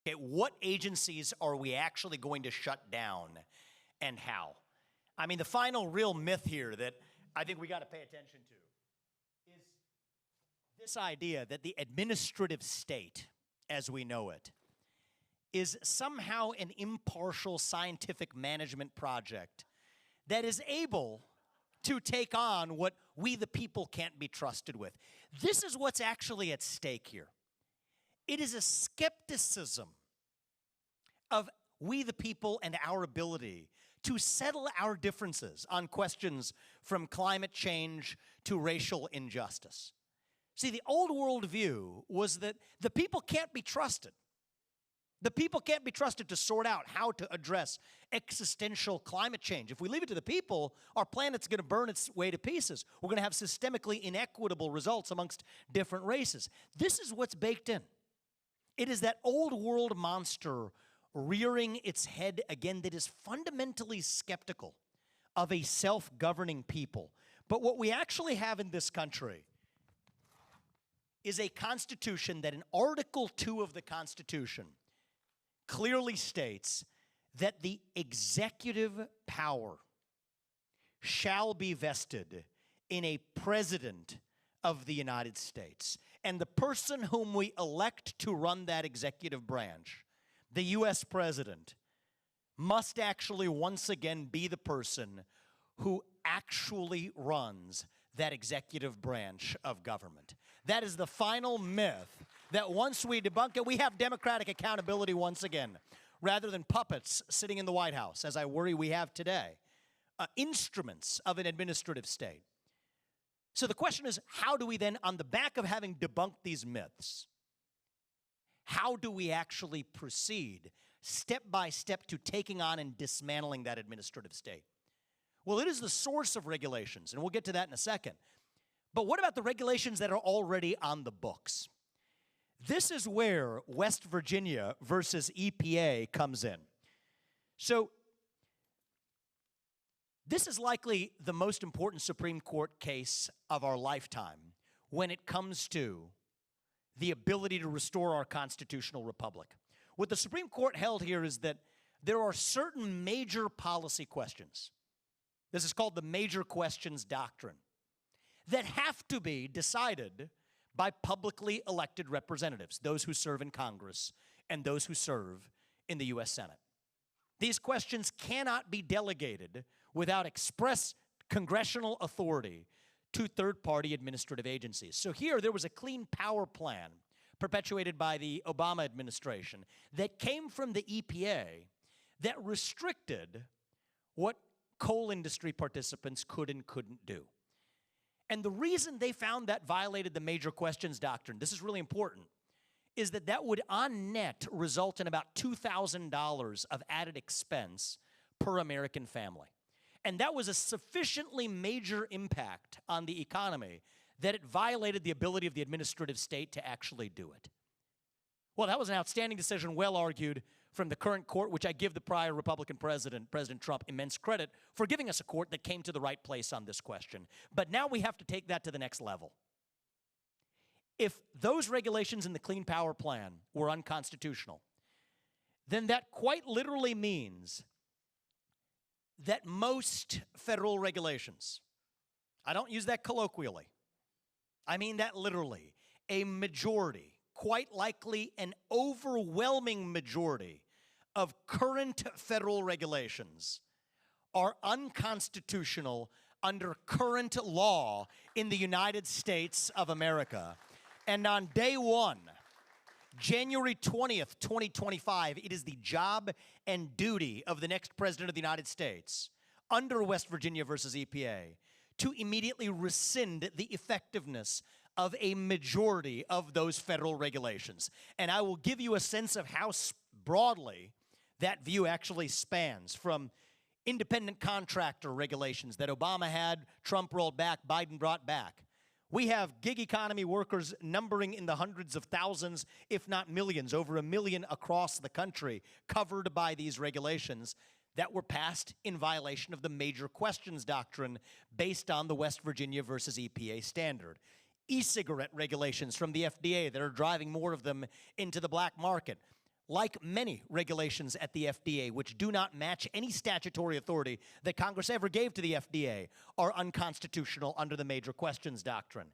Okay, what agencies are we actually going to shut down and how? I mean, the final real myth here that I think we got to pay attention to is this idea that the administrative state, as we know it, is somehow an impartial scientific management project that is able to take on what we the people can't be trusted with. This is what's actually at stake here. It is a skepticism of we the people and our ability to settle our differences on questions from climate change to racial injustice. See, the old world view was that the people can't be trusted. The people can't be trusted to sort out how to address existential climate change. If we leave it to the people, our planet's going to burn its way to pieces. We're going to have systemically inequitable results amongst different races. This is what's baked in. It is that old world monster rearing its head again that is fundamentally skeptical of a self-governing people. But what we actually have in this country is a constitution that in Article 2 of the Constitution clearly states that the executive power shall be vested in a president of the United States. And the person whom we elect to run that executive branch, the U.S. president, must actually once again be the person who actually runs that executive branch of government. That is the final myth that once we debunk it, we have democratic accountability once again, rather than puppets sitting in the White House, as I worry we have today, instruments of an administrative state. So the question is, how do we then, on the back of having debunked these myths, how do we actually proceed step by step to taking on and dismantling that administrative state? Well, it is the source of regulations, and we'll get to that in a second. But what about the regulations that are already on the books? This is where West Virginia versus EPA comes in. So this is likely the most important Supreme Court case of our lifetime when it comes to the ability to restore our constitutional republic. What the Supreme Court held here is that there are certain major policy questions. This is called the major questions doctrine, that have to be decided by publicly elected representatives, those who serve in Congress and those who serve in the U.S. Senate. These questions cannot be delegated without express congressional authority to third-party administrative agencies. So here there was a clean power plan perpetuated by the Obama administration that came from the EPA that restricted what coal industry participants could and couldn't do. And the reason they found that violated the major questions doctrine, this is really important, is that that would on net result in about $2,000 of added expense per American family. And that was a sufficiently major impact on the economy that it violated the ability of the administrative state to actually do it. Well, that was an outstanding decision, well argued from the current court, which I give the prior Republican president, President Trump, immense credit for giving us a court that came to the right place on this question. But now we have to take that to the next level. If those regulations in the Clean Power Plan were unconstitutional, then that quite literally means that most federal regulations, I don't use that colloquially, I mean that literally, a majority, quite likely an overwhelming majority of current federal regulations are unconstitutional under current law in the United States of America. And on day one, January 20th, 2025, it is the job and duty of the next president of the United States, under West Virginia versus EPA, to immediately rescind the effectiveness of a majority of those federal regulations. And I will give you a sense of how broadly that view actually spans, from independent contractor regulations that Obama had, Trump rolled back, Biden brought back. We have gig economy workers numbering in the hundreds of thousands, if not millions, over 1 million across the country, covered by these regulations that were passed in violation of the major questions doctrine based on the West Virginia versus EPA standard. E-cigarette regulations from the FDA that are driving more of them into the black market. like many regulations at the FDA, which do not match any statutory authority that Congress ever gave to the FDA, are unconstitutional under the major questions doctrine.